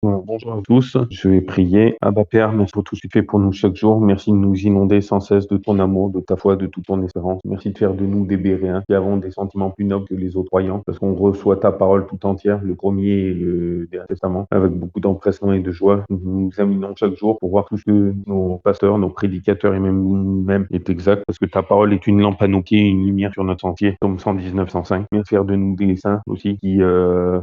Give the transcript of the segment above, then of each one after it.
Bonjour à tous, je vais prier. Abba Père, merci pour tout ce que tu fais pour nous chaque jour. Merci de nous inonder sans cesse de ton amour, de ta foi, de toute ton espérance. Merci de faire de nous des béréens qui avons des sentiments plus nobles que les autres croyants, parce qu'on reçoit ta parole tout entière, le premier et le dernier testament, avec beaucoup d'empressement et de joie. Nous nous examinons chaque jour pour voir tout ce que nos pasteurs, nos prédicateurs et même nous-mêmes est exact, parce que ta parole est une lampe à nos pieds et une lumière sur notre sentier. Psaume 119, 105. Merci de faire de nous des saints aussi qui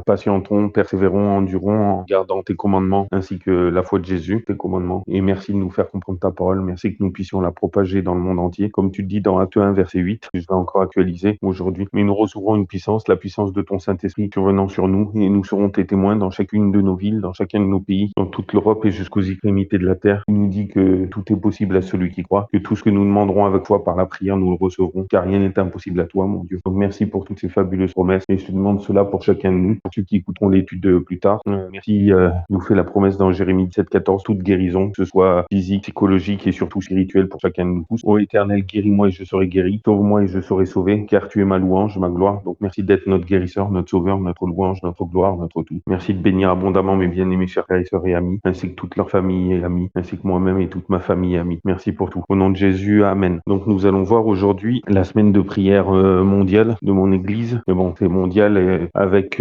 patienteront, persévéreront, endureront en gardant tes commandements ainsi que la foi de Jésus, tes commandements. Et merci de nous faire comprendre ta parole. Merci que nous puissions la propager dans le monde entier. Comme tu le dis dans Acte 1, verset 8, que je vais encore actualiser aujourd'hui. Mais nous recevrons une puissance, la puissance de ton Saint-Esprit survenant sur nous, et nous serons tes témoins dans chacune de nos villes, dans chacun de nos pays, dans toute l'Europe et jusqu'aux extrémités de la terre. Il nous dit que tout est possible à celui qui croit, que tout ce que nous demanderons avec foi par la prière, nous le recevrons, car rien n'est impossible à toi, mon Dieu. Donc merci pour toutes ces fabuleuses promesses, et je te demande cela pour chacun de nous, pour ceux qui écouteront l'étude plus tard. Merci, nous fait la promesse dans Jérémie 17,14, toute guérison, que ce soit physique, psychologique et surtout spirituelle pour chacun de nous tous. Ô Éternel, guéris-moi et je serai guéri, sauve-moi et je serai sauvé, car tu es ma louange, ma gloire. Donc merci d'être notre guérisseur, notre sauveur, notre louange, notre gloire, notre tout. Merci de bénir abondamment mes bien-aimés chers frères et sœurs et amis, ainsi que toute leur famille et amis, ainsi que moi-même et toute ma famille et amis. Merci pour tout. Au nom de Jésus, Amen. Donc nous allons voir aujourd'hui la semaine de prière mondiale de mon église. Mais bon, c'est mondial avec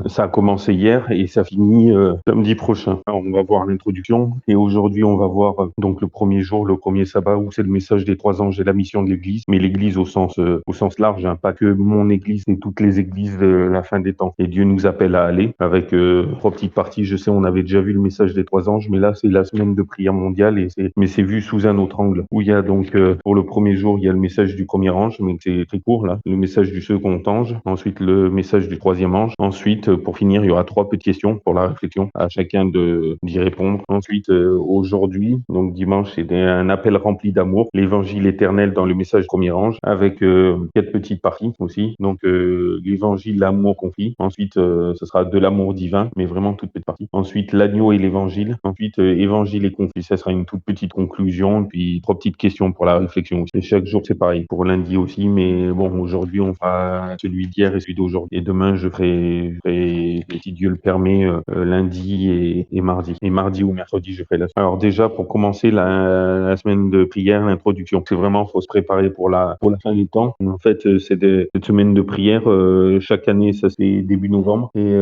ça a commencé hier et ça finit samedi prochain. Alors, on va voir l'introduction et aujourd'hui on va voir donc le premier jour, le premier sabbat où c'est le message des trois anges et la mission de l'église, mais l'église au sens large, hein, pas que mon église, mais toutes les églises de la fin des temps. Et Dieu nous appelle à aller avec trois petites parties. Je sais, on avait déjà vu le message des trois anges, mais là c'est la semaine de prière mondiale mais c'est vu sous un autre angle où il y a donc pour le premier jour il y a le message du premier ange, mais c'est très court là, le message du second ange, ensuite le message du troisième ange, ensuite pour finir il y aura trois petites questions pour la réflexion, à chacun d'y répondre. Ensuite, aujourd'hui, donc dimanche, c'est un appel rempli d'amour, l'évangile éternel dans le message premier ange, avec quatre petites parties aussi. Donc, l'évangile, l'amour conflit. Ensuite, ce sera de l'amour divin, mais vraiment toute petite partie. Ensuite, l'agneau et l'évangile. Ensuite, évangile et conflit. Ça sera une toute petite conclusion, puis trois petites questions pour la réflexion aussi. Et chaque jour, c'est pareil. Pour lundi aussi, mais bon, aujourd'hui, on fera celui d'hier et celui d'aujourd'hui. Et demain, je ferai, si Dieu le permet, lundi et mardi. Et mardi ou mercredi, je ferai la semaine. Alors déjà, pour commencer la semaine de prière, l'introduction, c'est vraiment, faut se préparer pour la fin du temps. En fait, cette semaine de prière, chaque année, ça c'est début novembre. Et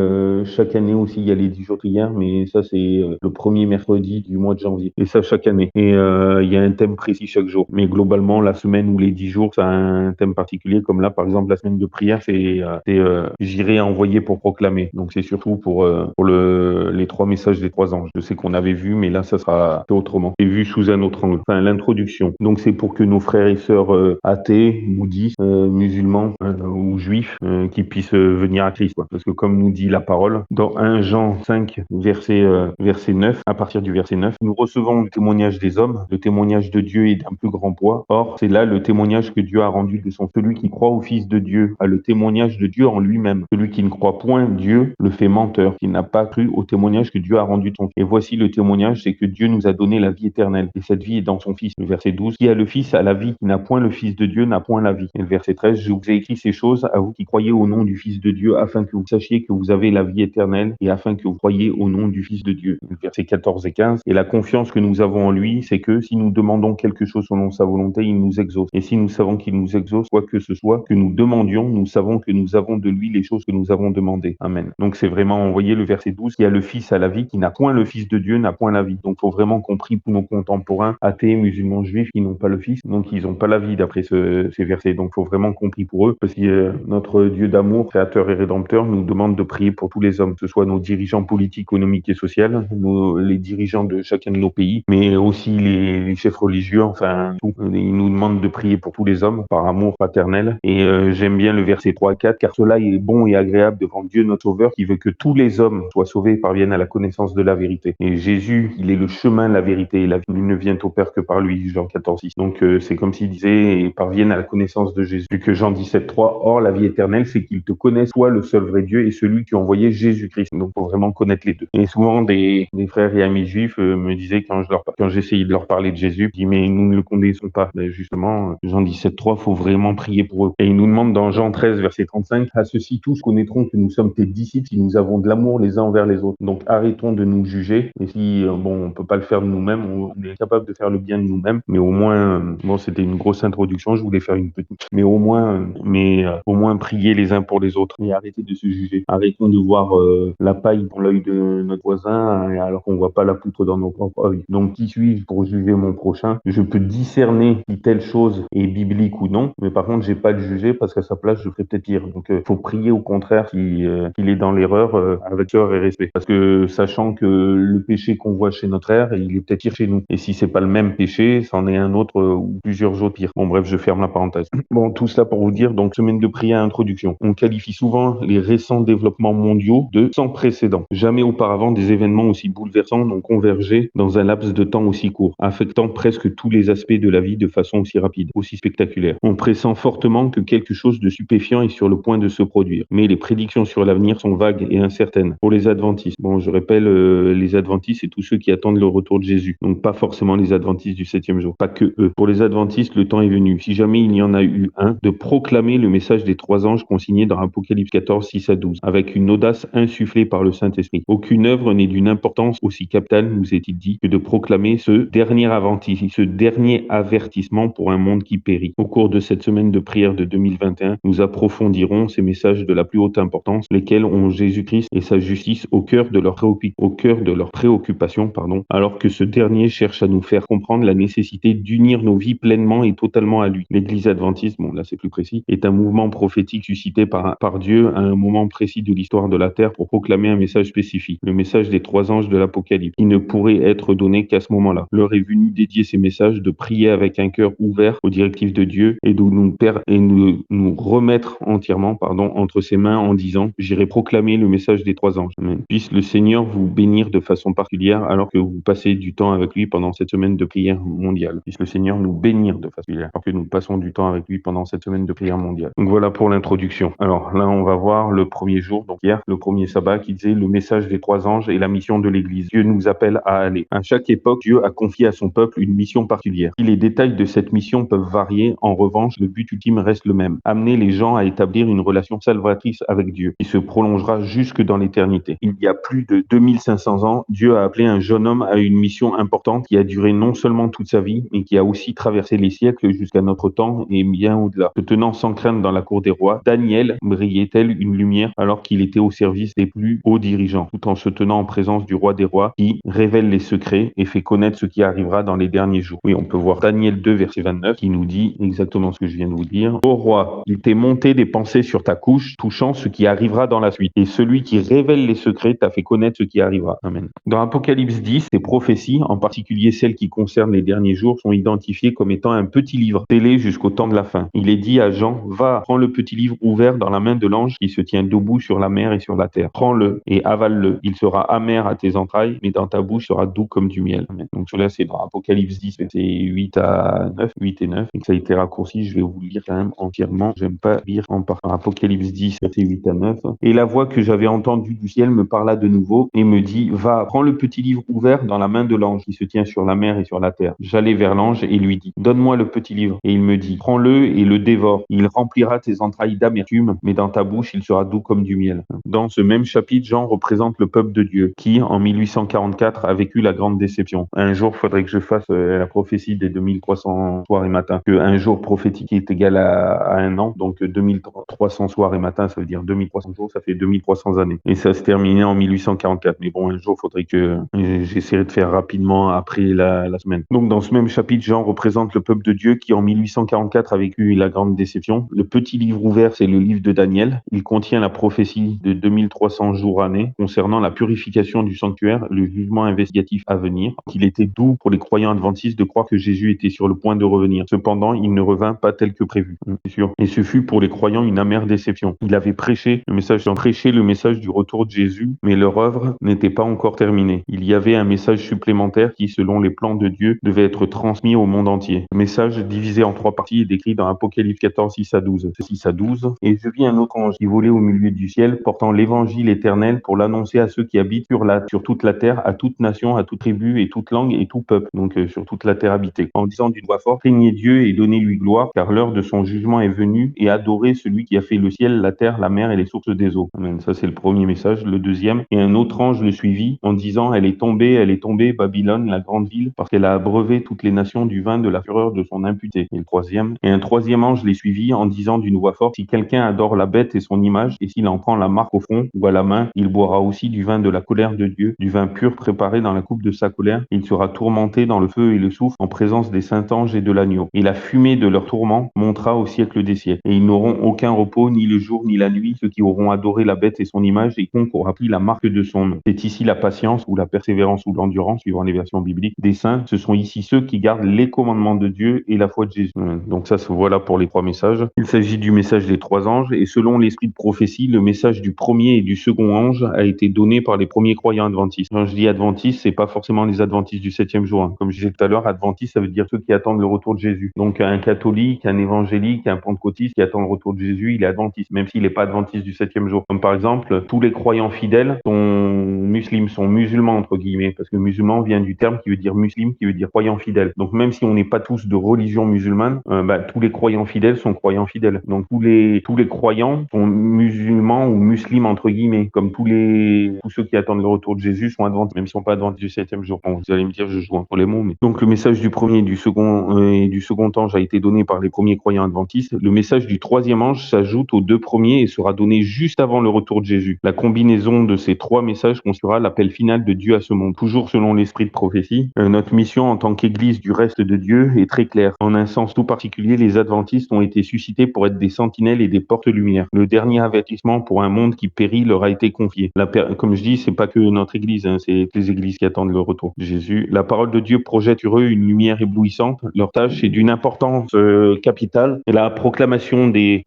chaque année aussi, il y a les 10 jours de prière, mais ça c'est le premier mercredi du mois de janvier. Et ça chaque année. Et il y a un thème précis chaque jour. Mais globalement, la semaine ou les 10 jours, ça a un thème particulier. Comme là, par exemple, la semaine de prière, c'est j'irai envoyer pour proclamer. Donc c'est surtout pour les trois messages des trois anges. Je sais qu'on avait vu, mais là, ça sera fait autrement. C'est vu sous un autre angle. Enfin, l'introduction. Donc c'est pour que nos frères et sœurs athées, bouddhistes, musulmans ou juifs qui puissent venir à Christ. Quoi. Parce que comme nous dit la parole, dans 1 Jean 5, verset 9, à partir du verset 9, nous recevons le témoignage des hommes, le témoignage de Dieu est d'un plus grand poids. Or, c'est là le témoignage que Dieu a rendu de son celui qui croit au Fils de Dieu, a le témoignage de Dieu en lui-même. Celui qui ne croit point Dieu le fait menteur, qui n'a pas cru au témoignage que Dieu a rendu de son Fils. Et voici le témoignage, c'est que Dieu nous a donné la vie éternelle. Et cette vie est dans son Fils. Le verset 12, qui a le Fils a la vie, qui n'a point le Fils de Dieu n'a point la vie. Et le verset 13, je vous ai écrit ces choses à vous qui croyez au nom du Fils de Dieu, afin que vous sachiez que vous avez la vie éternelle et afin que vous croyiez au nom du Fils de Dieu. Le verset 14 et 15, et la confiance que nous avons en lui, c'est que si nous demandons quelque chose selon sa volonté, il nous exauce. Et si nous savons qu'il nous exauce, quoi que ce soit que nous demandions, nous savons que nous avons de lui les choses que nous avons demandées. Amen. Donc c'est vraiment, vous voyez le verset 12, qui a le Fils à la vie, qui n'a point le Fils de Dieu, n'a point la vie. Donc il faut vraiment compris pour nos contemporains, athées, musulmans, juifs, qui n'ont pas le Fils, donc ils n'ont pas la vie d'après ces versets. Donc il faut vraiment compris pour eux, parce que notre Dieu d'amour, créateur et rédempteur, nous demande de prier pour tous les hommes, que ce soit nos dirigeants politiques, économiques et sociaux, les dirigeants de chacun de nos pays, mais aussi les chefs religieux, enfin tout. Ils nous demandent de prier pour tous les hommes par amour paternel. Et j'aime bien le verset 3 à 4, car cela est bon et agréable devant Dieu notre Sauveur, qui veut que tous les hommes soient sauvés et parviennent à la connaissance de la vérité. Et Jésus, il est le chemin, la vérité et la vie. Il ne vient au Père que par lui, Jean 14, 6. Donc c'est comme s'il disait, et parviennent à la connaissance de Jésus. Vu que Jean 17, 3, or la vie éternelle, c'est qu'ils te connaissent, toi le seul vrai Dieu et celui qui a envoyé Jésus-Christ. Donc faut vraiment connaître les deux. Et souvent des frères et amis juifs me disaient quand j'essayais de leur parler de Jésus, ils disaient mais nous ne le connaissons pas. Ben justement, Jean 17, 3, faut vraiment prier pour eux. Et il nous demande dans Jean 13, verset 35, à ceux-ci tous connaîtront que nous sommes tes disciples si nous avons de l'amour les uns envers les autres. Donc arrêtons de nous juger. Et si on peut pas le faire de nous-mêmes, on est capable de faire le bien de nous-mêmes, mais au moins, c'était une grosse introduction. Je voulais faire une petite, mais au moins prier les uns pour les autres et arrêter de se juger. Arrêtons de voir la paille dans l'œil de notre voisin alors qu'on voit pas la poutre dans nos propres œils. Donc qui suis-je pour juger mon prochain? Je peux discerner si telle chose est biblique ou non, mais par contre j'ai pas à le juger parce qu'à sa place je ferais peut-être pire. Donc faut prier au contraire qu'il est dans l'erreur avec cœur et respect. Parce que sachant que le péché qu'on voit chez notre frère, il est peut-être pire chez nous. Et si c'est pas le même péché, c'en est un autre ou plusieurs autres pires. Bon bref, je ferme la parenthèse. Bon, tout cela pour vous dire, donc semaine de prière introduction. On qualifie souvent les récents développements mondiaux de sans précédent. Jamais auparavant des événements aussi bouleversants n'ont convergé dans un laps de temps aussi court, affectant presque tous les aspects de la vie de façon aussi rapide, aussi spectaculaire. On pressent fortement que quelque chose de stupéfiant est sur le point de se produire. Mais les prédictions sur l'avenir sont vagues et incertaines. Pour les adventistes, bon, je rappelle, les adventistes, c'est tous ceux qui attendent le retour de Jésus. Donc pas forcément les adventistes du 7e jour, pas que eux. Pour les adventistes, le temps est venu, si jamais il y en a eu un, de proclamer le message des 3 anges consigné dans Apocalypse 14, 6 à 12, avec une audace insufflée par le Saint-Esprit. Aucune œuvre n'est d'une importance aussi capitale, nous est-il dit, que de proclamer ce dernier avertissement pour un monde qui périt. Au cours de cette semaine de prière de 2021, nous approfondirons ces messages de la plus haute importance, lesquels ont Jésus-Christ et sa justice au cœur de leur préoccupation, alors que ce dernier cherche à nous faire comprendre la nécessité d'unir nos vies pleinement et totalement à lui. L'Église adventiste, bon là c'est plus précis, est un mouvement prophétique suscité par Dieu à un moment précis de l'histoire de la terre pour proclamer un message spécifique, le message des 3 anges de l'Apocalypse, qui ne pourrait être donné qu'à ce moment-là. L'heure est venue dédier ces messages, de prier avec un cœur ouvert aux directives de Dieu et de nous remettre entièrement entre ses mains en disant « J'irai proclamer le message des 3 anges ». Amen. Puisse le Seigneur vous bénir de façon particulière alors que vous passez du temps avec lui pendant cette semaine de prière mondiale. Puisse le Seigneur nous bénir de façon particulière alors que nous passons du temps avec lui pendant cette semaine de prière mondiale. Donc voilà pour l'introduction. Alors là, on va voir le premier jour, donc hier, le premier sabbat, qui disait le message des 3 anges et la mission de l'Église. Dieu nous appelle à aller. À chaque époque, Dieu a confié à son peuple une mission particulière. Si les détails de cette mission peuvent varier, en revanche, le but ultime reste le même. Amener les gens à établir une relation salvatrice avec Dieu, qui se prolongera jusque dans l'éternité. Il y a plus de 2500 ans, Dieu a appelé un jeune homme à une mission importante qui a duré non seulement toute sa vie, mais qui a aussi traversé les siècles jusqu'à notre temps et bien au-delà. Se tenant sans crainte dans la cour des rois, Daniel brillait tel une lumière alors qu'il était au service des plus hauts dirigeants, tout en se tenant en présence du roi des rois qui révèle les secrets et fait connaître ce qui arrivera dans les derniers jours. Oui, on peut voir Daniel 2, verset 29, qui nous dit exactement ce que je viens de vous dire. Ô roi, il t'est monté des pensées sur ta couche, touchant ce qui arrivera dans la suite. Et celui qui révèle les secrets t'a fait connaître ce qui arrivera. Amen. Dans Apocalypse 10, ces prophéties, en particulier celles qui concernent les derniers jours, sont identifiées comme étant un petit livre, scellé jusqu'au temps de la fin. Il est dit à Jean, va, prends le petit livre ouvert dans la main de l'ange qui se tient debout sur la mer et sur la terre. Prends-le et avale-le. Il sera amer à tes entrailles, mais dans ta bouche sera doux comme du miel. Amen. Donc cela, c'est dans Apocalypse 10, verset 8 et 9. Et que ça a été raccourci, je vais vous le lire quand même entièrement. J'aime pas lire en partant. Apocalypse 10, verset 8 à 9. Et la voix que j'avais entendue du ciel me parla de nouveau et me dit, va, prends le petit livre ouvert dans la main de l'ange qui se tient sur la mer et sur la terre. J'allai vers l'ange et lui dis, donne-moi le petit livre. Et il me dit, prends-le et le dévore. Il remplira tes entrailles d'amertume, mais dans ta bouche, il sera doux comme du miel. Dans ce même chapitre, Jean représente le peuple de Dieu qui, en 1844, a vécu la grande déception. Un jour, il faudrait que je fasse la prophétie des 2300 soirs et matins, que un jour prophétique est égal à un an, donc 2300 soirs et matins, ça veut dire 2300 jours, ça fait 2300 années. Et ça se terminait en 1844. Mais bon, un jour, il faudrait que j'essaierai de faire rapidement après la semaine. Donc, dans ce même chapitre, Jean représente le peuple de Dieu qui, en 1844, a vécu la grande déception. Le petit livre ouvert, c'est le livre de Daniel. Il contient la prophétie de 2300 jours années concernant la purification du sanctuaire, le jugement investigatif à venir, qu'il était doux pour les croyants adventistes de croire que Jésus était sur le point de revenir. Cependant, il ne revint pas tel que prévu, c'est sûr. Et ce fut pour les croyants une amère déception. Il avait prêché le message du retour de Jésus, mais leur œuvre n'était pas encore terminée. Il y avait un message supplémentaire qui, selon les plans de Dieu, devait être transmis au monde entier. Le message, divisé en 3 parties, est décrit dans Apocalypse 14, 6 à 12. 6 à 12. Et je vis un autre ange qui volait au milieu du ciel, portant l'évangile éternel pour l'annoncer à ceux qui habitent sur toute la terre, à toute nation, à toute tribu et toute langue et tout peuple, donc sur toute la terre habitée, en disant d'une voix forte, craignez Dieu et donnez-lui gloire, car l'heure de son jugement est venue, et adorez celui qui a fait le ciel, la terre, la mer et les sources des eaux. Amen. Ça, c'est le premier message. Le deuxième, Et un autre ange le suivit, en disant, elle est tombée, Babylone, la grande ville, parce qu'elle a abreuvé toutes les nations du vin de la fureur de son imputé. Et un troisième ange les suivit, en disant d'une voix forte, si quelqu'un adore la bête et son image, et s'il en prend la marque au front ou à la main, il boira aussi du vin de la colère de Dieu, du vin pur préparé dans la coupe de sa colère. Il sera tourmenté dans le feu et le soufre, en présence des saints anges et de l'agneau. Et la fumée de leur tourment montera au siècle des siècles. Et ils n'auront aucun repos, ni le jour, ni la nuit, ceux qui auront adoré la bête et son image, et quiconque aura pris la marque de son nom. C'est ici la patience, ou la persévérance, ou l'endurance, suivant les versions bibliques, des saints. Ce sont ici ceux qui gardent les commandements de Dieu et la foi de Jésus. Donc ça, voilà pour les 3 messages. Il s'agit du message des 3 anges, et selon l'esprit de prophétie, le message du premier et du second ange a été donné par les premiers croyants adventistes. Quand je dis adventistes, c'est pas forcément les adventistes du 7e jour. Comme je disais tout à l'heure, adventiste, ça veut dire ceux qui attendent le retour de Jésus. Donc un catholique, un évangélique, un pentecôtiste qui attend le retour de Jésus, il est adventiste, même s'il n'est pas adventiste du 7e jour. Comme par exemple, tous les croyants fidèles sont musulmans entre guillemets, parce que musulman vient du terme qui veut dire muslim, qui veut dire croyant fidèle. Donc même si on n'est pas tous de religion musulmane, tous les croyants fidèles sont croyants fidèles. Donc tous les croyants sont musulmans ou musulmans entre guillemets, comme tous ceux qui attendent le retour de Jésus sont adventistes, même s'ils sont pas adventistes du 7e jour. Bon, vous allez me dire, je joue entre les mots, mais donc le message du premier et du second ange a été donné par les premiers croyants adventistes. Le message du troisième ange s'ajoute aux 2 premiers et sera donné juste avant le retour de Jésus. La combinaison de ces 3 messages constituera l'appel final de Dieu à ce monde. Toujours selon l'esprit de prophétie, notre mission en tant qu'Église du reste de Dieu est très claire. En un sens tout particulier, les adventistes ont été suscités pour être des sentinelles et des porte-lumière. Le dernier avertissement pour un monde qui périt leur a été confié. Comme je dis, c'est pas que notre Église, c'est les églises qui attendent le retour de Jésus. La parole de Dieu projette sur eux une lumière éblouissante. Leur tâche est d'une importance capitale. Et la proclamation des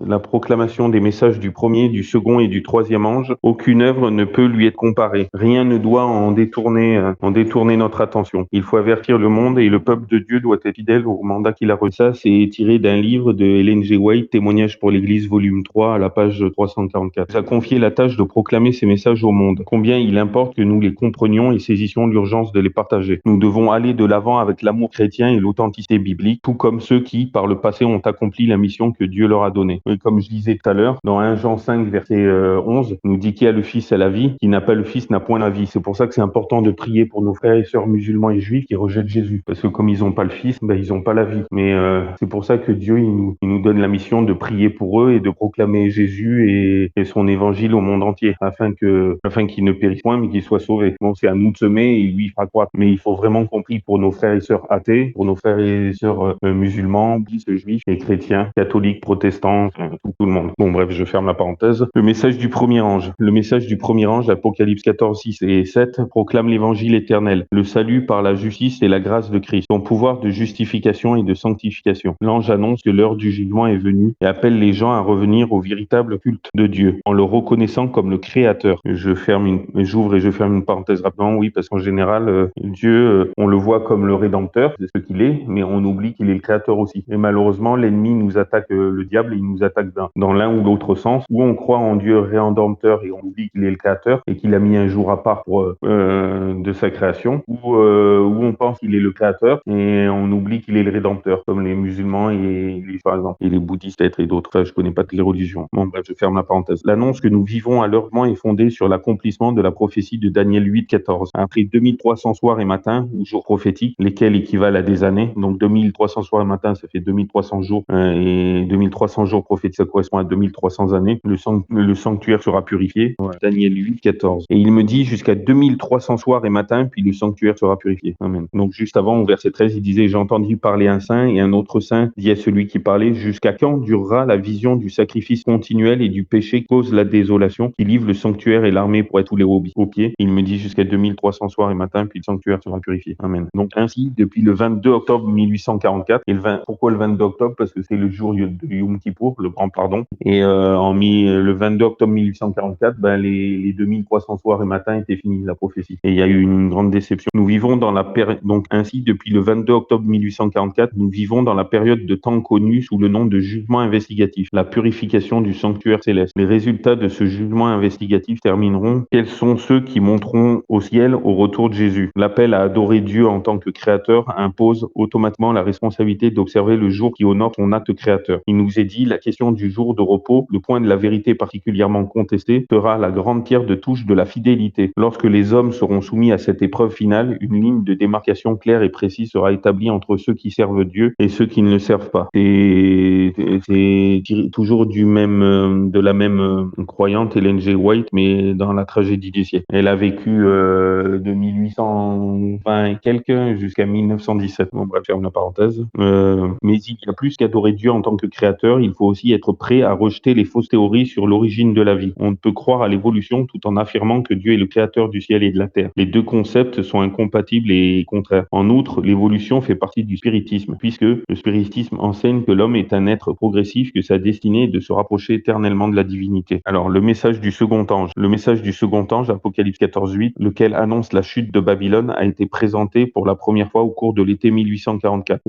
messages du premier, du second et du troisième ange, aucune œuvre ne peut lui être comparée. Rien ne doit en détourner notre attention. Il faut avertir le monde et le peuple de Dieu doit être fidèle au mandat qu'il a reçu. Ça, c'est tiré d'un livre de Ellen G. White, Témoignage pour l'Église, volume 3, à la page 344. Il a confié la tâche de proclamer ces messages au monde. Combien il importe que nous les comprenions et saisissions l'urgence de les partager. Nous devons aller de l'avant avec l'amour chrétien et l'authenticité biblique, tout comme ceux qui, par le passé, ont accompli la mission que Dieu leur a donnée. Et comme je disais tout à l'heure, dans 1 Jean 5, verset 11, nous dit qui a le Fils a la vie, qui n'a pas le Fils n'a point la vie. C'est pour ça que c'est important de prier pour nos frères et sœurs musulmans et juifs qui rejettent Jésus. Parce que comme ils n'ont pas le Fils, ils n'ont pas la vie. Mais c'est pour ça que Dieu il nous donne la mission de prier pour eux et de proclamer Jésus et son évangile au monde entier, afin qu'ils ne périssent point, mais qu'ils soient sauvés. Bon, c'est à nous de semer et lui il fera croître. Mais il faut vraiment qu'on prie pour nos frères et sœurs athées, pour nos frères et sœurs musulmans, bouddhistes, juifs et chrétiens, catholiques, protestants, tout le monde. Bon, bref, je ferme la parenthèse. Le message du premier ange. Le message du premier ange, Apocalypse 14, 6 et 7, proclame l'évangile éternel, le salut par la justice et la grâce de Christ, son pouvoir de justification et de sanctification. L'ange annonce que l'heure du jugement est venue et appelle les gens à revenir au véritable culte de Dieu, en le reconnaissant comme le Créateur. J'ouvre et je ferme une parenthèse rapidement, oui, parce qu'en général, Dieu, on le voit comme le Rédempteur, c'est ce qu'il est, mais on oublie qu'il est le Créateur aussi. Et malheureusement, l'ennemi nous attaque, le diable, il nous attaque dans l'un ou l'autre sens, où on croit en Dieu Rédempteur et on oublie qu'il est le Créateur et qu'il a mis un jour à part de sa création, où on pense qu'il est le Créateur et on oublie qu'il est le Rédempteur, comme les musulmans par exemple, et les bouddhistes et d'autres. Enfin, je connais pas toutes les religions. Bon, bref, je ferme la parenthèse. L'annonce que nous vivons à l'heure est fondée sur l'accomplissement de la prophétie de Daniel 8, 14. Après 2300 soirs et matins, ou jours prophétiques, lesquels équivalent à des années. Donc 2300 soirs et matins, ça fait 2300 jours, et 2300 jours prophétiques, ça correspond à 2300 années. Le sanctuaire sera purifié. Ouais. Daniel 8, 14. Et il me dit jusqu'à 2300 soirs et matins, puis le sanctuaire sera purifié. Amen. Donc juste avant, au verset 13, il disait, j'ai entendu parler un saint et un autre saint dit à celui qui parlait, jusqu'à quand durera la vision du sacrifice continuel et du péché cause la désolation qui livre le sanctuaire et l'armée pour être tous les au pied. Il me dit jusqu'à 2300 soirs et matins, puis le sanctuaire sera purifié. Amen. Donc ainsi, depuis le 22 octobre 1844, pourquoi le 22 octobre? Parce que c'est le jour de Yom Kippour, le grand pardon. Et le 22 octobre 1844, les 2300 soirs et matins étaient finis, la prophétie. Et il y a eu une grande déception. Nous vivons dans la période, donc ainsi, depuis le 22 octobre 1844, nous vivons dans la période de temps connue sous le nom de jugement investigatif, la purification du sanctuaire céleste. Les résultats de ce jugement investigatif termineront. Quels sont ceux qui monteront au ciel au retour de Jésus? L'appel à adorer Dieu en tant que créateur impose automatiquement la responsabilité d'observer le jour qui honore son acte créateur. Il nous est dit, la question du jour de repos, le point de la vérité particulièrement contesté, sera la grande pierre de touche touche de la fidélité. Lorsque les hommes seront soumis à cette épreuve finale, une ligne de démarcation claire et précise sera établie entre ceux qui servent Dieu et ceux qui ne le servent pas. C'est toujours de la même croyante, Ellen G. White, mais dans la tragédie du siècle. Elle a vécu de 1820 et quelques jusqu'à 1917. Bon, bref, ferme la parenthèse. Mais il y a plus qu'adorer Dieu en tant que créateur, il faut aussi être prêt à rejeter les fausses théories sur l'origine de la vie. On ne peut croire à l'évolution tout en affirmant que Dieu est le créateur du ciel et de la terre. Les deux concepts sont incompatibles et contraires. En outre, l'évolution fait partie du spiritisme, puisque le spiritisme enseigne que l'homme est un être progressif, que sa destinée est de se rapprocher éternellement de la divinité. Alors, le message du second ange. Le message du second ange, Apocalypse 14:8, lequel annonce la chute de Babylone, a été présenté pour la première fois au cours de l'été 1844.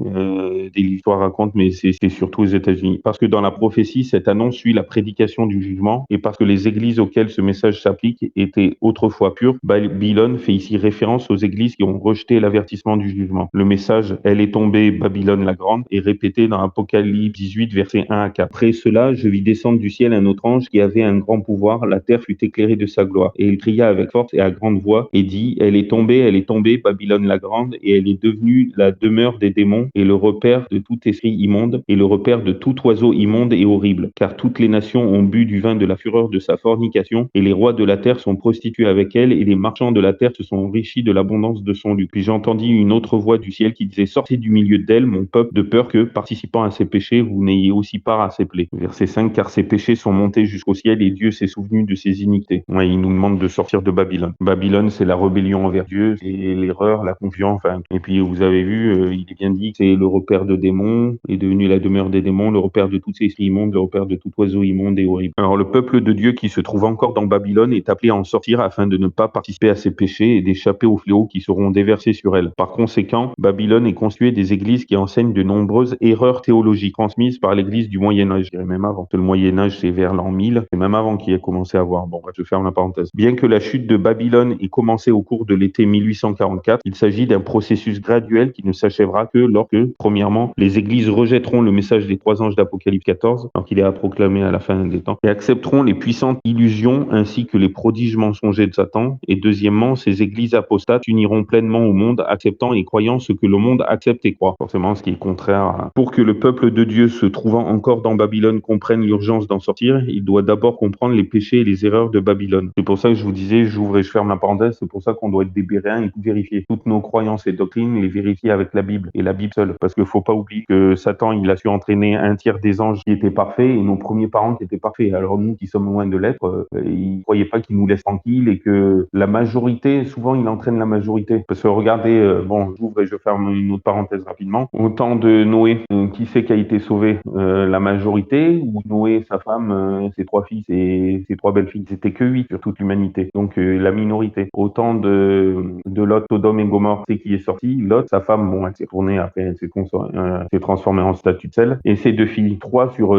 L'histoire raconte, mais c'est surtout aux États-Unis. Parce que dans la prophétie, cette annonce suit la prédication du jugement, et parce que les églises auxquelles ce message s'applique étaient autrefois pures, Babylone fait ici référence aux églises qui ont rejeté l'avertissement du jugement. Le message « Elle est tombée, Babylone la grande » est répété dans Apocalypse 18, versets 1 à 4. Après cela, je vis descendre du ciel un autre ange qui avait un grand pouvoir. La terre fut éclairée de sa gloire. Et il cria avec force et à grande voix et dit « Elle est tombée, Babylone la grande, et elle est devenue la demeure des démons et le repère de tout esprit immonde et le repère de tout oiseau immonde et horrible. Car toutes les nations ont bu du vin de la fureur de sa fornication, et les rois de la terre sont prostitués avec elle, et les marchands de la terre se sont enrichis de l'abondance de son luxe. Puis j'entendis une autre voix du ciel qui disait « Sortez du milieu d'elle, mon peuple, de peur que, participant à ses péchés, vous n'ayez aussi part à ses plaies. » Verset 5, car ses péchés sont montés jusqu'au ciel, et Dieu s'est souvenu de ses iniquités. Ouais, il nous demande de sortir de Babylone. Babylone, c'est la rébellion envers Dieu, c'est l'erreur, la confiance, enfin. Et puis vous avez vu, il est bien dit que c'est le repère de démons, est devenu la demeure des démons, le repère de tous ces esprits immondes, le repère de tout oiseau immonde et horrible. Alors le peuple de Dieu qui se trouve encore dans Babylone est appelé à en sortir afin de ne pas participer à ses péchés et d'échapper aux fléaux qui seront déversés sur elle. Par conséquent, Babylone est constituée des églises qui enseignent de nombreuses erreurs théologiques transmises par l'église du Moyen-Âge, je dirais même avant. Le Moyen-Âge, c'est vers l'an 1000, c'est même avant qu'il ait commencé à voir. Bon, je ferme la parenthèse. Bien que la chute de Babylone ait commencé au cours de l'été 1844, il s'agit d'un processus graduel qui ne s'achèvera que lorsque, premièrement, les églises rejetteront le message des trois anges d'Apocalypse 14, alors qu'il est à proclamer à la fin des temps, et accepteront les puissantes illusions ainsi que les prodiges mensongers de Satan. Et deuxièmement, ces églises apostates uniront pleinement au monde, acceptant et croyant ce que le monde accepte et croit. Forcément, ce qui est contraire à... Pour que le peuple de Dieu se trouvant encore dans Babylone comprenne l'urgence d'en sortir, il doit d'abord comprendre les péchés et les erreurs de Babylone. C'est pour ça que je vous disais, j'ouvre et je ferme la parenthèse, c'est pour ça qu'on doit être des béréens et tout vérifier. Toutes nos croyances et doctrines, les vérifier avec la Bible, et la Bible seule. Parce qu'il faut pas oublier que Satan, il a su entraîner un tiers des anges qui étaient parfaits et nos premiers parents qui étaient parfaits. Alors nous qui sommes loin de l'être, ils croyaient pas qu'il nous laisse tranquilles et que la majorité, souvent il entraîne la majorité. Parce que regardez, bon, j'ouvre et je ferme une autre parenthèse rapidement. Au temps de Noé, qui c'est qui a été sauvé? La majorité, ou Noé, sa femme, ses trois fils et ses trois belles-filles? C'était que 8 sur toute l'humanité. Donc la minorité. Au temps de Lot, Sodome et Gomorrhe, c'est qui est sorti? Lot, sa femme, bon, elle s'est tournée après, elle s'est transformée en statue de sel. Et ses deux filles, 3 sur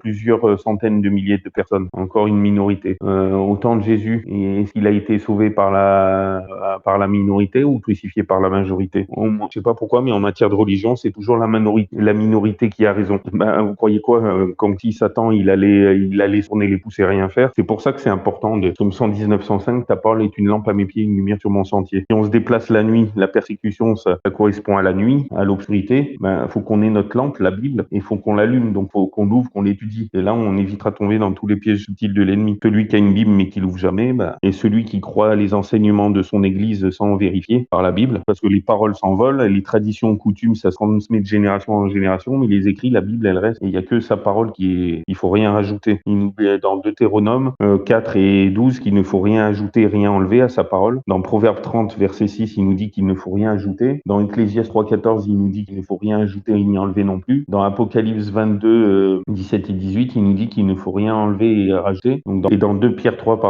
plusieurs centaines de milliers de personnes. Encore une minorité. Au temps de Jésus, est-ce qu'il a été sauvé par la minorité ou crucifié par la majorité? Je sais pas pourquoi, mais en matière de religion, c'est toujours la minorité qui a raison. Ben, vous croyez quoi? Comme si Satan, il allait tourner les pouces et rien faire. C'est pour ça que c'est important de, Psaume 119, 105, ta parole est une lampe à mes pieds, une lumière sur mon sentier. Si on se déplace la nuit, la persécution, ça correspond à la nuit, à l'obscurité. Ben, faut qu'on ait notre lampe, la Bible, et faut qu'on l'allume. Donc, faut qu'on l'ouvre, qu'on l'étudie. Et là, on évitera de tomber dans tous les pièges subtils de l'ennemi. Celui qui a une Bible mais qui l'ouvre jamais, ben, et celui qui croit les enseignements de son église sans vérifier par la Bible, parce que les paroles s'envolent, les traditions, coutumes, ça se transmet de génération en génération, mais les écrits, la Bible, elle reste. Et il y a que sa parole il faut rien rajouter. Il nous dit dans Deutéronome 4 et 12 qu'il ne faut rien ajouter, rien enlever à sa parole. Dans Proverbe 30, verset 6, il nous dit qu'il ne faut rien ajouter. Dans Ecclésiaste 3,14, il nous dit qu'il ne faut rien ajouter ni enlever non plus. Dans Apocalypse 22, 17 et 18, il nous dit qu'il ne faut rien enlever et rajouter. Donc dans 2 Pierre 3,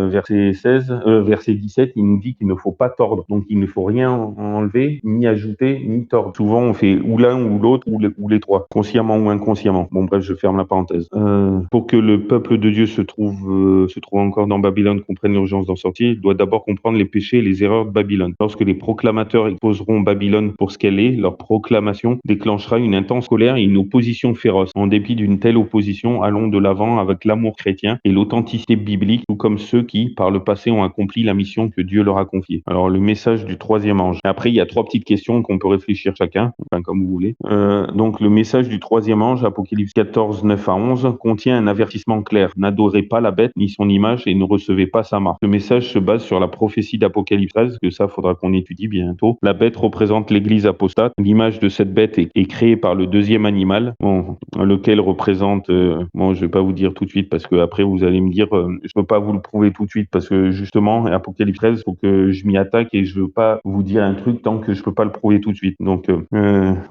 verset 17, il nous dit qu'il ne faut pas tordre. Donc il ne faut rien enlever, ni ajouter, ni tordre. Souvent, on fait ou l'un ou l'autre ou les trois, consciemment ou inconsciemment. Bon bref, je ferme la parenthèse. Pour que le peuple de Dieu se trouve encore dans Babylone, comprenne l'urgence d'en sortir, il doit d'abord comprendre les péchés corriger les erreurs de Babylone. Lorsque les proclamateurs exposeront Babylone pour ce qu'elle est, leur proclamation déclenchera une intense colère et une opposition féroce. En dépit d'une telle opposition, allons de l'avant avec l'amour chrétien et l'authenticité biblique, tout comme ceux qui, par le passé, ont accompli la mission que Dieu leur a confiée. Alors, le message du troisième ange. Après, il y a 3 petites questions qu'on peut réfléchir chacun, enfin comme vous voulez. Donc, le message du troisième ange, Apocalypse 14, 9 à 11, contient un avertissement clair. N'adorez pas la bête ni son image et ne recevez pas sa marque. Le message se base sur la prophétie d'Apocalypse 13, que ça, faudra qu'on étudie bientôt. La bête représente l'église apostate. L'image de cette bête est créée par le deuxième animal, lequel représente, je vais pas vous dire tout de suite parce que après vous allez me dire, je peux pas vous le prouver tout de suite parce que justement, Apocalypse 13, faut que je m'y attaque et je veux pas vous dire un truc tant que je peux pas le prouver tout de suite. Donc,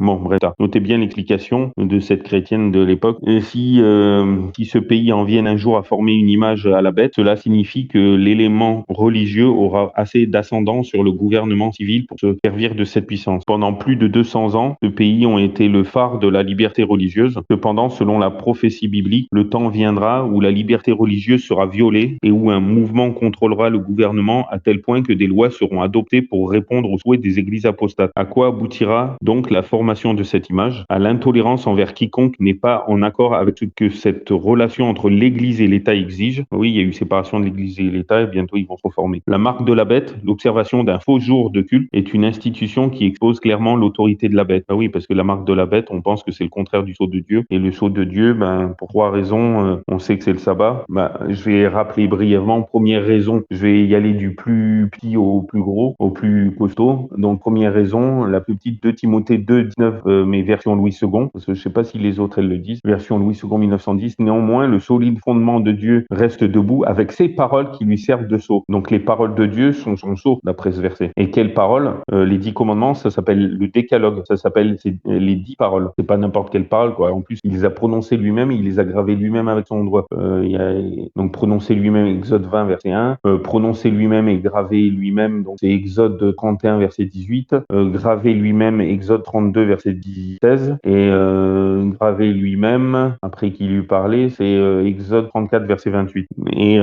bref, notez bien l'explication de cette chrétienne de l'époque. Et si ce pays en vienne un jour à former une image à la bête, cela signifie que l'élément religieux aura assez d'ascendant sur le gouvernement civil pour se servir de cette puissance. Pendant plus de 200 ans, ce pays ont été le phare de la liberté religieuse. Cependant, selon la prophétie biblique, le temps viendra où la liberté religieuse sera violée et où un mouvement contrôlera le gouvernement à tel point que des lois seront adoptées pour répondre aux souhaits des églises apostates. À quoi aboutira donc la formation de cette image? À l'intolérance envers quiconque n'est pas en accord avec ce que cette relation entre l'Église et l'État exige. Oui, il y a eu séparation de l'Église et l'État et bientôt ils vont se reformer. La marque de la bête, l'observation d'un faux jour de culte, est une institution qui expose clairement l'autorité de la bête. Ah oui, parce que la marque de la bête, on pense que c'est le contraire du sceau de Dieu. Et le sceau de Dieu, pour 3 raisons, on sait que c'est le sabbat. Je vais rappeler brièvement. Première raison, je vais y aller du plus petit au plus gros, au plus costaud. Donc première raison, la plus petite, 2 Timothée 2, 19, mais version Louis II, parce que je sais pas si les autres elles le disent, version Louis II 1910. Néanmoins, le solide fondement de Dieu reste debout avec ses paroles qui lui servent de sceau. Donc les paroles de Dieu sont son sceau, d'après ce verset. Et quelles paroles? Les 10 commandements, ça s'appelle le décalogue, ça s'appelle les 10 paroles. C'est pas n'importe quelle parole, quoi. En plus, il les a prononcées lui-même, il les a gravées lui-même avec son doigt. Donc prononcer lui-même, Exode 20, verset 1, prononcer lui-même et graver lui-même, donc c'est Exode 31, verset 18, graver lui-même, Exode 32, verset 16, et graver lui-même, après qu'il lui parlait, c'est Exode 34, verset 28. Et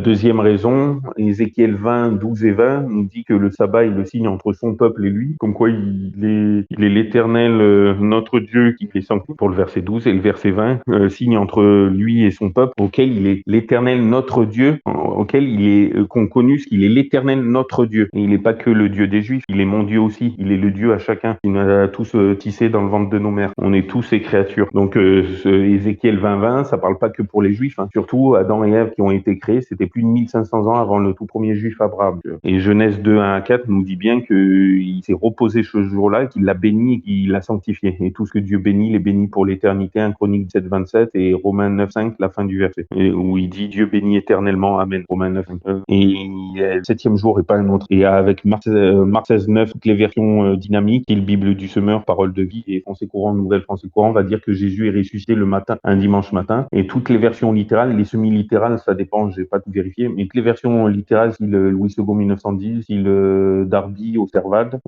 deuxième raison, Ézéchiel 20, 12 et 20 nous dit que le sabbat est le signe entre son peuple et lui, comme quoi il est l'Éternel, notre Dieu, qui est sanctifié pour le verset 12, et le verset 20, signe entre lui et son peuple, auquel il est l'Éternel notre Dieu, auquel il est qu'on connu qu'il est l'Éternel notre Dieu. Et il n'est pas que le Dieu des Juifs, il est mon Dieu aussi, il est le Dieu à chacun. Il nous a tous tissés dans le ventre de nos mères. On est tous ses créatures. Donc Ézéchiel 20, 20, ça parle pas que pour les Juifs, hein. Surtout Adam et Ève qui ont été créés, c'était plus de 1500 ans avant le tout premier Juif Abraham. Et Genèse 2, 1 à 4 nous dit bien qu'il s'est reposé ce jour-là, qu'il l'a béni et qu'il l'a sanctifié. Et tout ce que Dieu bénit, il est béni pour l'éternité, 1 Chronique 7, 27 et Romains 9, 5, la fin du verset. Et où il dit Dieu bénit éternellement, Amen, Romains 9, 5. Et le 7e jour et pas un autre. Et avec Marc 16, 9, toutes les versions dynamiques, et le Bible du semeur, parole de vie, et français courant, nouvelle français courant, va dire que Jésus est ressuscité le matin, un dimanche matin. Et toutes les versions littérales, et les semi-littérales, ça dépend, j'ai pas tout vérifié, mais toutes les versions littérales, si le Louis II 1910, si le Darby au Servad,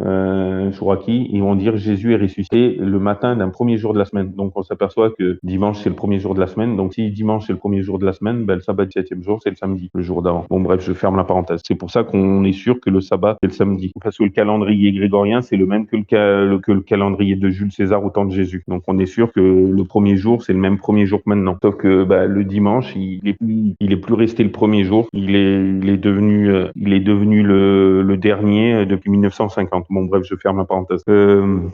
Chouraki, ils vont dire Jésus est ressuscité le matin d'un premier jour de la semaine. Donc on s'aperçoit que dimanche c'est le premier jour de la semaine. Donc si dimanche c'est le premier jour de la semaine, le sabbat du 7e jour c'est le samedi, le jour d'avant. Bon bref, je ferme la parenthèse. C'est pour ça qu'on est sûr que le sabbat c'est le samedi. Parce que le calendrier grégorien c'est le même que le calendrier de Jules César au temps de Jésus. Donc on est sûr que le premier jour c'est le même premier jour que maintenant. Sauf que le dimanche il est plus resté le premier jour. Il est devenu le dernier depuis 1950. Bon bref, je ferme la parenthèse.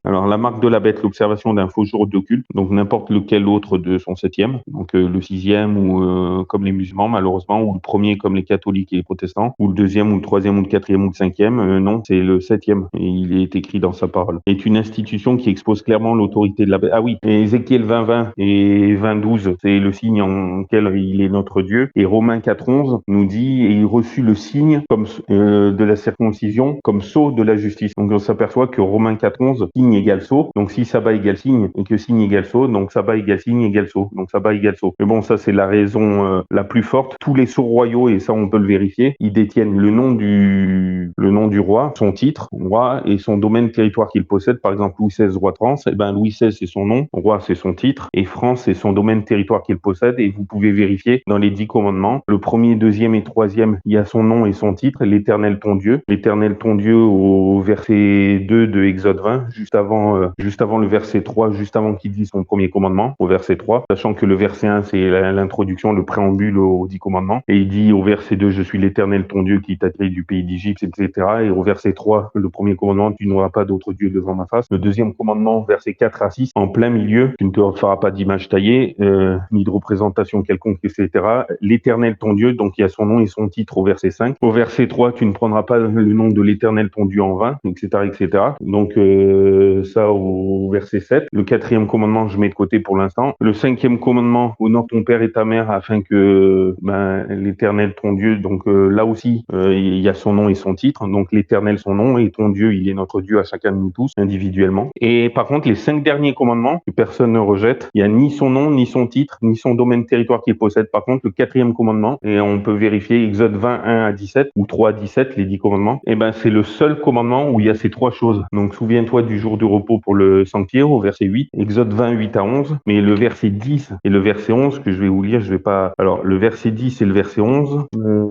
Alors la marque de la bête, l'observation d'un faux jour d'occulte, donc n'importe lequel autre de son 7e, donc le 6e ou comme les musulmans malheureusement, ou le premier comme les catholiques et les protestants, ou le 2e ou le 3e ou le 4e ou le 5e, non, c'est le 7e, et il est écrit dans sa parole. Est une institution qui expose clairement l'autorité de la bête. Ah oui, et Ézéchiel 20, 20 et 20, 12, c'est le signe en lequel il est notre Dieu, et Romains 4, 11 nous dit, et il reçut le signe comme de la circoncision comme sceau de la justice. Donc on s'aperçoit que Romains 4, 11, signe égale sceau, donc si sabbat égale signe, et que signe égale sceau, donc sabbat égale signe égale sceau, donc sabbat égale sceau. Mais bon, ça c'est la raison la plus forte. Tous les sceaux royaux, et ça on peut le vérifier, ils détiennent le nom du roi, son titre, roi, et son domaine territoire qu'il possède. Par exemple, Louis XVI, roi de France, Louis XVI c'est son nom, roi c'est son titre, et France c'est son domaine territoire qu'il possède, et vous pouvez vérifier dans les 10 commandements, le premier, deuxième et troisième, il y a son nom et son titre, l'Éternel l'Éternel ton Dieu. L'Éternel ton Dieu au verset 2 de Exode 20, juste avant le verset 3, juste avant qu'il dise son premier commandement, au verset 3, sachant que le verset 1, c'est l'introduction, le préambule aux 10 commandements. Et il dit au verset 2, je suis l'Éternel ton Dieu qui t'a tiré du pays d'Égypte, etc. Et au verset 3, le premier commandement, tu n'auras pas d'autre Dieu devant ma face. Le deuxième commandement, verset 4 à 6, en plein milieu, tu ne te feras pas d'image taillée, ni de représentation quelconque, etc. L'Éternel ton Dieu, donc il y a son nom et son titre au verset 5. Au verset 3, tu ne prendras pas le nom de l'Éternel ton Dieu en vain, etc., etc. Donc ça au verset 7. Le quatrième commandement, je mets de côté pour l'instant. Le cinquième commandement, honore ton père et ta mère afin que l'Éternel ton Dieu, donc là aussi, il y a son nom et son titre. Donc l'Éternel son nom et ton Dieu, il est notre Dieu à chacun de nous tous, individuellement. Et par contre, les 5 derniers commandements que personne ne rejette, il y a ni son nom, ni son titre, ni son domaine territoire qu'il possède. Par contre, le quatrième commandement, et on peut vérifier Exode 20, 1 à 17 ou 3 à 17, les 10 commandements, et c'est le seul commandement où il y a ces 3 choses. Donc souviens-toi du jour du repos pour le sanctuaire au verset 8, Exode 20, 8 à 11, mais le verset 10 et le verset 11 que je vais vous lire, je vais pas... Alors le verset 10 et le verset 11,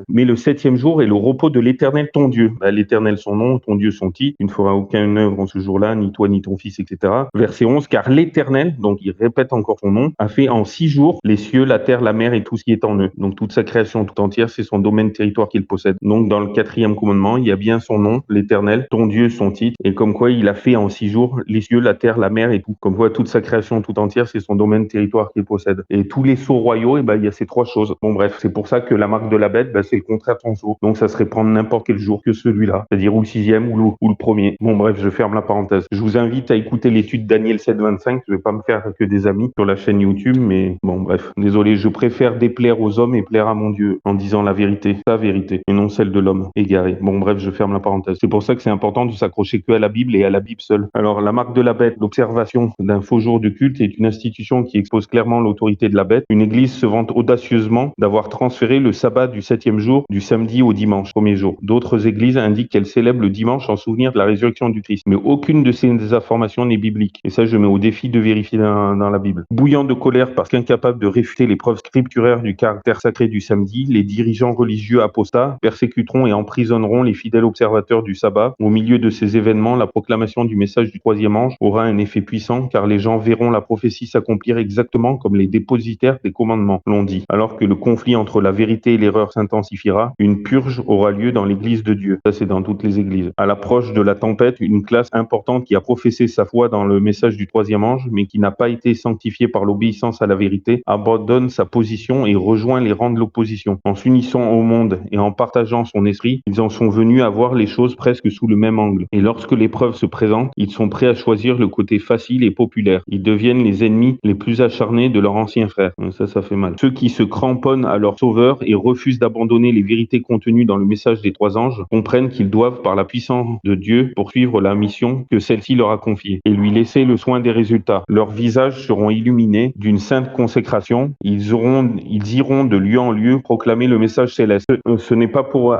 mais le 7e jour est le repos de l'Éternel ton Dieu. L'Éternel son nom, ton Dieu son titre, tu ne feras aucune œuvre en ce jour-là, ni toi ni ton fils, etc. Verset 11, car l'Éternel, donc il répète encore son nom, a fait en 6 jours les cieux, la terre, la mer et tout ce qui est en eux. Donc toute sa création tout entière, c'est son domaine territoire qu'il possède. Donc dans le 4e commandement, il y a bien son nom, l'Éternel, ton Dieu, son titre, et comme quoi il a fait en 6 jours les cieux, la terre, la mer et tout. Comme quoi toute sa création tout entière, c'est son domaine territoire qu'il possède. Et tous les sceaux royaux, il y a ces 3 choses. Bon bref, c'est pour ça que la marque de la bête, c'est le contraire de son sceau. Donc ça serait prendre n'importe quel jour que celui-là, c'est-à-dire ou le 6e ou le premier. Bon bref, je ferme la parenthèse. Je vous invite à écouter l'étude Daniel 7.25. Je vais pas me faire que des amis sur la chaîne YouTube, mais bon bref. Désolé, je préfère déplaire aux hommes et plaire à mon Dieu en disant la vérité, sa vérité, et non celle de l'homme égaré. Bon bref, je ferme la parenthèse. C'est pour ça que c'est important de s'accrocher que à la Bible et à la Bible seule. Alors la marque de la bête, l'observation d'un faux jour de culte est une institution qui expose clairement l'autorité de la bête. Une église se vante audacieusement d'avoir transféré le sabbat du 7e jour du samedi au dimanche, premier jour. D'autres églises indiquent qu'elles célèbrent le dimanche en souvenir de la résurrection du Christ. Mais aucune de ces informations n'est biblique. Et ça, je mets au défi de vérifier dans la Bible. Bouillant de colère parce qu'incapables de réfuter les preuves scripturaires du caractère sacré du samedi, les dirigeants religieux apostats persécuteront et emprisonneront les fidèles observateurs du sabbat. Au milieu de ces événements, la proclamation du message du 3e ange aura un effet puissant car les gens verront la prophétie s'accomplir exactement comme les dépositaires des commandements l'ont dit. Alors que le conflit entre la vérité et l'erreur s'intensifiera, une purge aura lieu dans l'église de Dieu. Ça, c'est dans toutes les églises. À l'approche de la tempête, une classe importante qui a professé sa foi dans le message du 3e ange, mais qui n'a pas été sanctifiée par l'obéissance à la vérité, abandonne sa position et rejoint les rangs de l'opposition. En s'unissant au monde et en partageant son esprit, ils en sont venus à voir les choses presque sous le même angle. Et lorsque l'épreuve se présente, ils sont prêts à choisir le côté facile et populaire. Ils deviennent les ennemis les plus acharnés de leurs anciens frères. Ça fait mal. Ceux qui se cramponnent à leur sauveur et refusent d'abandonner les vérités contenues dans le message des 3 anges comprennent qu'ils doivent, par la puissance de Dieu, poursuivre la mission que celle-ci leur a confiée et lui laisser le soin des résultats. Leurs visages seront illuminés d'une sainte consécration. Ils iront de lieu en lieu proclamer le message céleste. Ce n'est pas pour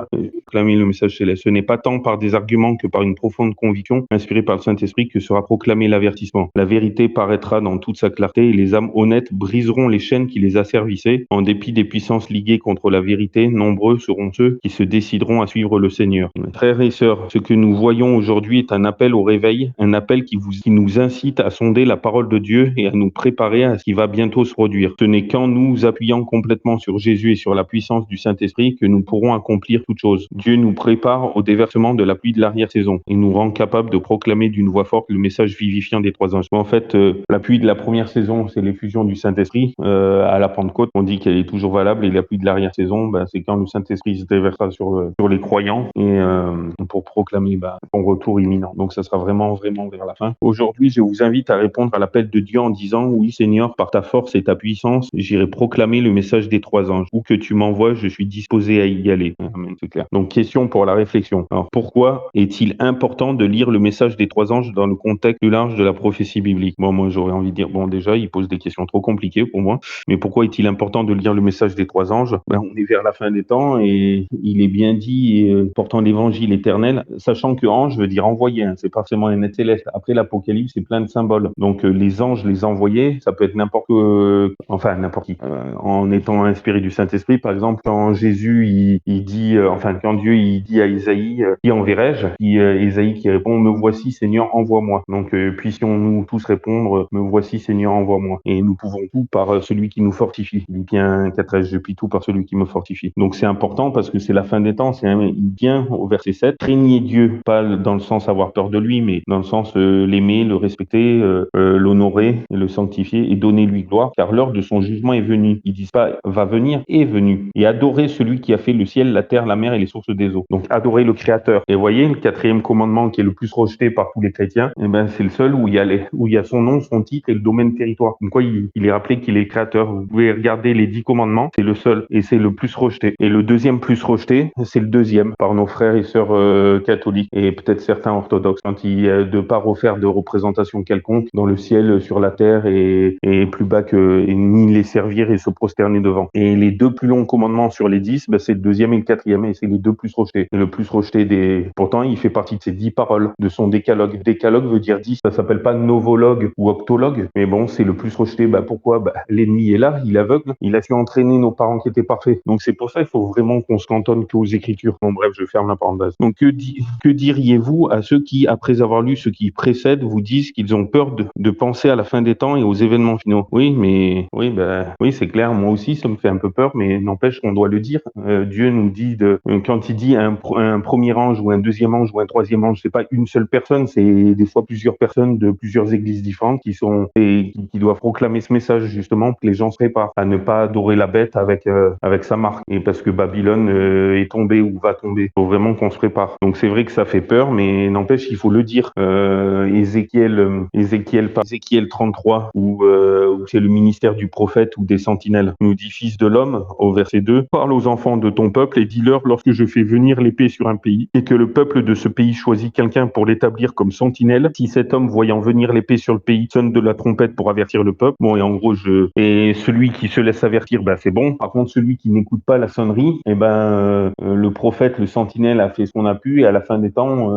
proclamer le message céleste. Ce n'est pas tant par des arguments que par une profonde conviction inspirée par le Saint-Esprit que sera proclamé l'avertissement. La vérité paraîtra dans toute sa clarté et les âmes honnêtes briseront les chaînes qui les asservissaient. En dépit des puissances liguées contre la vérité, nombreux seront ceux qui se décideront à suivre le Seigneur. Frères et sœurs, ce que nous voyons aujourd'hui est un appel au réveil, un appel qui nous incite à sonder la parole de Dieu et à nous préparer à ce qui va bientôt se produire. Ce n'est qu'en nous appuyant complètement sur Jésus et sur la puissance du Saint-Esprit que nous pourrons accomplir toute chose. Dieu nous prépare au déversement de la pluie de l'arrière-saison et nous rend capables de proclamer d'une voix forte le message vivifiant des 3 anges. En fait, la pluie de la première saison, c'est l'effusion du Saint-Esprit. À la Pentecôte, on dit qu'elle est toujours valable et la pluie de l'arrière-saison, c'est quand le Saint-Esprit se déversera sur les croyants et pour proclamer son retour imminent. Donc ça sera vraiment vers la fin. Aujourd'hui, je vous invite à répondre à l'appel de Dieu en disant: oui Seigneur, par ta force et ta puissance, j'irai proclamer le message des 3 anges. Où que tu m'envoies, je suis disposé à y aller. Amen, c'est clair. Donc question pour la réflexion. Alors pourquoi est-il important de lire le message des 3 anges dans le contexte plus large de la prophétie biblique? Bon, moi j'aurais envie de dire, déjà, il pose des questions trop compliquées pour moi, mais pourquoi est-il important de lire le message des 3 anges? On est vers la fin des temps et il est bien dit, portant l'évangile éternel, sachant que ange veut dire envoyé, c'est pas forcément un être céleste. Après l'Apocalypse, c'est plein de symboles. Donc les anges, les envoyés, ça peut être n'importe qui. En étant inspiré du Saint-Esprit, par exemple, quand Jésus, il dit, quand Dieu il dit à Isaïe, qui enverrai-je? Isaïe qui répond, me voici Seigneur, envoie-moi. Donc puissions-nous tous répondre, me voici Seigneur, envoie-moi. Et nous pouvons tout par celui qui nous fortifie. Philippiens 4, je puis tout par celui qui me fortifie. Donc c'est important parce que c'est la fin des temps. Il vient au verset 7, craignez Dieu, pas dans le sens avoir peur de lui, mais dans le sens l'aimer, le respecter, l'honorer, le sanctifier et donner lui gloire, car l'heure de son jugement est venue. Ils disent pas va venir, est venu. Et adorer celui qui a fait le ciel, la terre, la mer et les sources des eaux. Donc adorer le Créateur. Et voyez, le quatrième commandement qui est le plus rejeté par tous les chrétiens, eh ben c'est le seul où il y a son nom, son titre et le domaine territoire. Donc quoi, il est rappelé qu'il est Créateur. Vous pouvez regarder les 10 commandements, c'est le seul et c'est le plus rejeté. Et le deuxième plus rejeté, c'est le deuxième par nos frères et sœurs catholiques et peut-être certains orthodoxes, quand il de pas refaire de représentation quelconque dans le ciel, sur la terre et plus bas que et ni les servir et se prosterner devant. Et les deux plus longs commandements sur les 10, ben, c'est le deuxième et le quatrième et c'est les deux plus rejetés. Et le plus rejeté pourtant il fait partie de ces 10 paroles de son décalogue. Décalogue veut dire 10, ça s'appelle pas novologue ou octologue, mais bon, c'est le plus rejeté. Bah pourquoi? Bah l'ennemi est là, il est aveugle, il a su entraîner nos parents qui étaient parfaits. Donc c'est pour ça qu'il faut vraiment qu'on se cantonne qu'aux Écritures. Bon bref, je ferme la parenthèse. Donc que diriez-vous à ceux qui, après avoir lu ce qui précède, vous disent qu'ils ont peur de penser à la fin des temps et aux événements finaux? Oui, mais oui, c'est clair. Moi aussi, ça me fait un peu peur, mais n'empêche qu'on doit le dire. Dieu nous dit quand il dit un premier ange ou un deuxième ange ou un troisième ange, c'est pas une seule personne, c'est des fois plusieurs personnes de plusieurs églises différentes qui doivent proclamer ce message justement, que les gens se préparent à ne pas adorer la bête avec sa marque. Et parce que Babylone est tombée ou va tomber, faut vraiment qu'on se prépare. Donc c'est vrai que ça fait peur, mais n'empêche il faut le dire. Ézéchiel 33 où c'est le ministère du prophète ou des sentinelles nous dit fils de l'homme au verset 2, parle aux enfants de ton peuple et dis-leur lorsque je fais venir l'épée sur un pays et que le peuple de ce pays choisit quelqu'un pour l'établir comme sentinelle, si cet homme voyant venir l'épée sur le pays sonne de la trompette pour avertir le peuple, bon et en gros et celui qui se laisse avertir, ben c'est bon. Par contre celui qui n'écoute pas la sonnerie, et le prophète, le sentinelle a fait ce qu'on a pu et à la fin des temps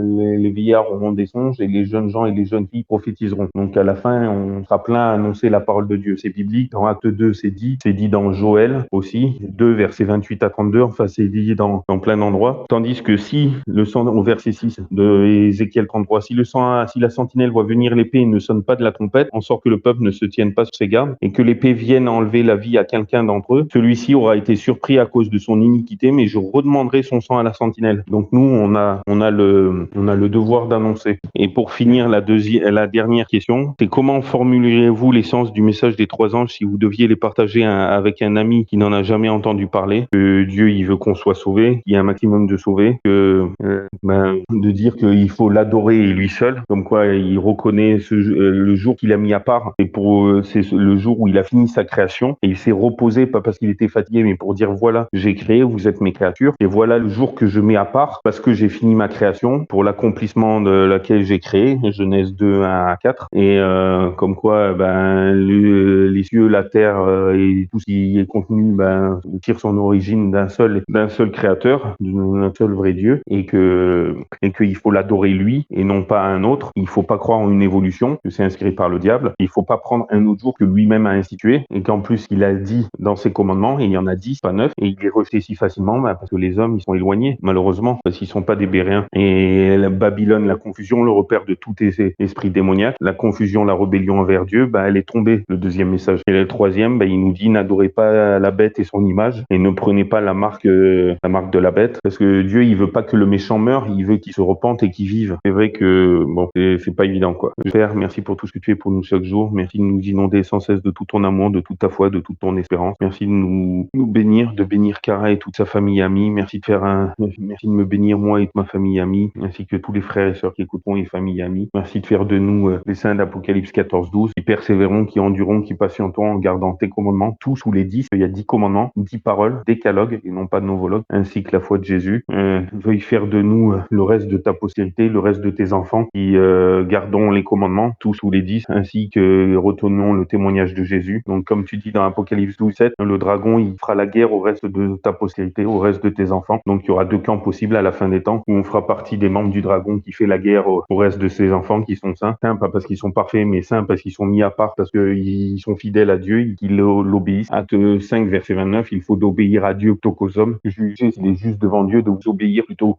les vieillards auront des songes et les jeunes gens et les jeunes filles prophétiseront. Donc à la fin on sera plein à annoncer la parole de Dieu. C'est biblique. Dans Acte 2 c'est dit dans Joël aussi 2 versets 28 à 32. Enfin c'est dit dans plein d'endroits. Tandis que si le sang au verset 6 de Ézéchiel 33, si la sentinelle voit venir l'épée et ne sonne pas de la trompette, en sorte que le peuple ne se tienne pas sur ses gardes et que l'épée vienne enlever la vie à quelqu'un d'entre eux, celui-ci aura été surpris à cause de son iniquité, mais je redemanderai son sang à la sentinelle. Donc nous on a le devoir d'annoncer. Et pour finir la dernière question, c'est comment formuleriez-vous l'essence du message des 3 anges si vous deviez les partager avec un ami qui n'en a jamais entendu parler, que Dieu il veut qu'on soit sauvé, qu'il y a un maximum de sauvés, de dire qu'il faut l'adorer et lui seul, comme quoi il reconnaît le jour qu'il a mis à part et c'est le jour où il a fini sa création et il s'est reposé, pas parce qu'il était fatigué, mais pour dire voilà, j'ai créé, vous êtes mes créatures et voilà le jour que je mets à part parce que j'ai fini ma création pour l'accomplissement de laquelle j'ai créé, Genèse 2, 1 à 4, et comme quoi les cieux, la terre et tout ce qui est contenu tire son origine d'un seul créateur, d'un seul vrai Dieu, et qu'il faut l'adorer lui et non pas un autre. Il faut pas croire en une évolution, que c'est inscrit par le diable. Il faut pas prendre un autre jour que lui-même a institué et qu'en plus il a dit dans ses commandements, et il y en a 10, pas 9, et il est rejeté si facilement parce que les hommes ils sont éloignés, malheureusement, parce qu'ils sont pas des Béréens. Et la Babylone, la confusion, le repère de tout esprit démoniaque, la confusion, la rébellion envers Dieu, elle est tombée, le deuxième message. Et le troisième, il nous dit n'adorez pas la bête et son image et ne prenez pas la marque de la bête, parce que Dieu il veut pas que le méchant meure, il veut qu'il se repente et qu'il vive. C'est vrai que bon, c'est pas évident quoi. Père, merci pour tout ce que tu fais pour nous chaque jour. Merci de nous inonder sans cesse de tout ton amour, de toute ta foi, de toute ton espérance. Merci de nous bénir, de bénir Cara et toute sa famille et amis. Merci de me bénir moi et de ma famille et amis, ainsi que tous les frères et sœurs qui écouteront et familles et amis. Merci de faire de nous les saints d'Apocalypse 14-12, qui persévéreront, qui endureront, qui patienteront en gardant tes commandements, tous sous les 10. Il y a 10 commandements, 10 paroles, décalogue et non pas de novologue, ainsi que la foi de Jésus. Veuille faire de nous le reste de ta postérité, le reste de tes enfants, qui gardons les commandements, tous sous les 10, ainsi que retenons le témoignage de Jésus. Donc comme tu dis dans Apocalypse 12-7, le dragon il fera la guerre au reste de ta postérité, au reste de tes enfants. Donc il y aura 2 camps possibles à la fin des temps, où on fera partie des membres du dragon qui fait la guerre au reste de ses enfants qui sont saints, pas parce qu'ils sont parfaits, mais saints parce qu'ils sont mis à part, parce qu'ils sont fidèles à Dieu et qu'ils l'obéissent. Acte 5 verset 29, il faut d'obéir à Dieu plutôt qu'aux hommes. Juger, c'est qu'il est juste devant Dieu de vous obéir plutôt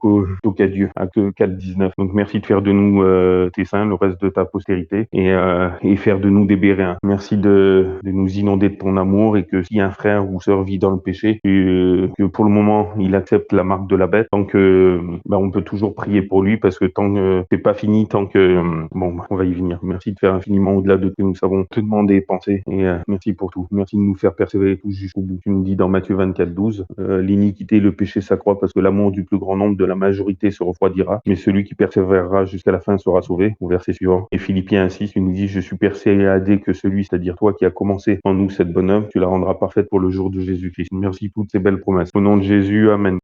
qu'à Dieu, qu'à le 19. Donc merci de faire de nous tes saints, le reste de ta postérité, et faire de nous des béréens. Merci de nous inonder de ton amour, et que si un frère ou sœur vit dans le péché, que pour le moment il accepte la marque de la bête, tant que on peut toujours prier pour lui, parce que tant que c'est pas fini, tant que on va y venir. Merci de faire infiniment au-delà de ce que nous savons te demander et penser, et merci pour tout. Merci de nous faire persévérer tous jusqu'au bout. Tu nous dis dans Matthieu 24:12, l'iniquité et le péché s'accroît parce que l'amour du plus grand nombre de la majorité se refroidira, mais celui qui persévérera jusqu'à la fin sera sauvé. Au verset suivant. Et Philippiens 6, tu nous dis, je suis persuadé que celui, c'est-à-dire toi qui as commencé en nous cette bonne œuvre, tu la rendras parfaite pour le jour de Jésus-Christ. Merci pour toutes ces belles promesses. Au nom de Jésus, amen.